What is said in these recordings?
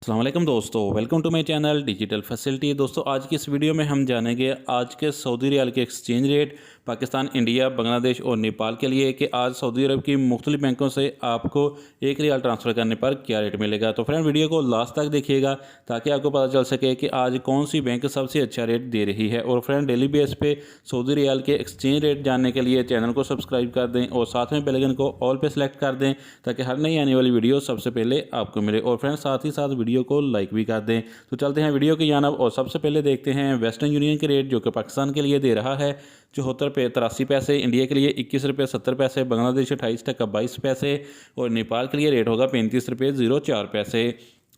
अस्सलाम वालेकुम दोस्तों, welcome to my channel digital facility. दोस्तों आज की इस वीडियो में हम जानेंगे आज के सऊदी रियाल के exchange rate Pakistan, India, Bangladesh और नेपाल के लिए कि आज सऊदी अरब की मुख्तलिफ बैंकों से आपको एक रियाल ट्रांसफ़र करने पर क्या रेट मिलेगा। तो फ्रेंड वीडियो को लास्ट तक देखिएगा ताकि आपको पता चल सके कि आज कौन सी बैंक सबसे अच्छा रेट दे रही है। और फ्रेंड डेली बेस पे सऊदी रियाल के एक्सचेंज रेट जानने के लिए चैनल को सब्सक्राइब कर दें और साथ में बेल आइकन को ऑल पे सेलेक्ट कर दें ताकि हर नई आने वाली वीडियो सबसे पहले आपको मिले। और फ्रेंड साथ ही साथ वीडियो को लाइक भी कर दें। तो चलते हैं वीडियो की जानब और सबसे पहले देखते हैं वेस्टर्न यूनियन के रेट जो कि पाकिस्तान के लिए दे रहा है 74 रुपये 83 पैसे, इंडिया के लिए 21 रुपये 70 पैसे, बांग्लादेश 28 टका 22 पैसे और नेपाल के लिए रेट होगा 35 रुपये 04 पैसे।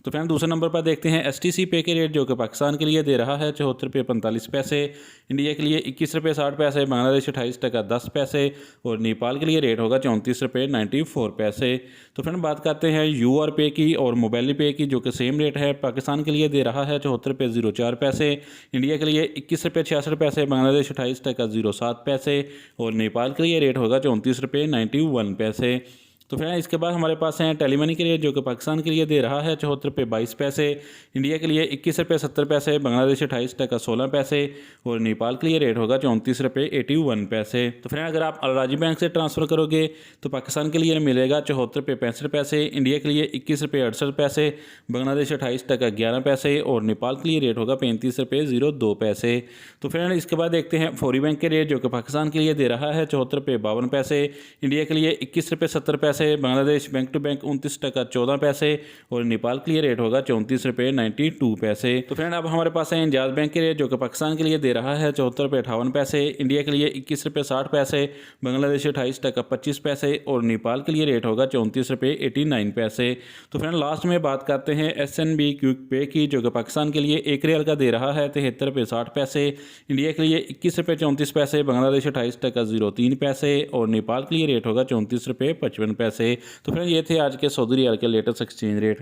तो फ्रेंड दूसरे नंबर पर देखते हैं STC पे के रेट जो कि पाकिस्तान के लिए दे रहा है 74 रुपये 45 पैसे, इंडिया के लिए 21 रुपये 60 पैसे, बांग्लादेश 28 टका 10 पैसे और नेपाल के लिए रेट होगा 34 रुपये 94 पैसे। तो फ्रेंड बात करते हैं UR पे की और मोबाइल पे की जो कि सेम रेट है। पाकिस्तान के लिए दे रहा है 74 रुपये 04 पैसे, इंडिया के लिए 21 रुपये 66 पैसे, बांग्लादेश 28 टका 07 पैसे और नेपाल के लिए रेट होगा 34 रुपये 91 पैसे। तो फ्रेंड इसके बाद हमारे पास हैं टेलीमनी के रेट जो कि पाकिस्तान के लिए दे रहा है 74 रुपये 22 पैसे, इंडिया के लिए 21 रुपये 70 पैसे, बांग्लादेश 28 टका 16 पैसे और नेपाल के लिए रेट होगा 34 रुपये 81 पैसे। तो फ्रेंड अगर आप अलराजी बैंक से ट्रांसफ़र करोगे तो पाकिस्तान के लिए मिलेगा 74 रुपये 65 पैसे, इंडिया के लिए 21 रुपये 68 पैसे, बांग्लादेश 28 टका 11 पैसे और नेपाल के लिए रेट होगा 35 रुपये 02 पैसे। तो फ्रेंड इसके बाद देखते हैं फौरी बैंक के रेट जो कि पाकिस्तान के लिए दे रहा है 74 रुपये 52 पैसे, इंडिया के लिए 21 रुपये 70 पैसे, बांग्लादेश बैंक टू बैंक 29 टका 14 पैसे और नेपाल के लिए रेट होगा 34 रुपये 92 पैसे। तो फ्रेंड अब हमारे पास है इंजाज बैंक के रेट जो कि पाकिस्तान के लिए दे रहा है 74 रुपये 58 पैसे, इंडिया के लिए 21 रुपये 60 पैसे, बांग्लादेश 28 टका 25 पैसे और नेपाल के लिए रेट होगा 34 रुपये 89 पैसे। तो फ्रेंड लास्ट में बात करते हैं SNB क्विक पे की जो कि पाकिस्तान के लिए एक रियाल का दे रहा है 73 रुपये 60 पैसे, इंडिया के लिए 21 रुपये 34 पैसे, बांग्लादेश 28 टका 03 पैसे और नेपाल के लिए रेट होगा 34 रुपये 55 पैसे। तो फ्रेंड ये थे आज के सऊदी रियाल के लेटेस्ट एक्सचेंज रेट।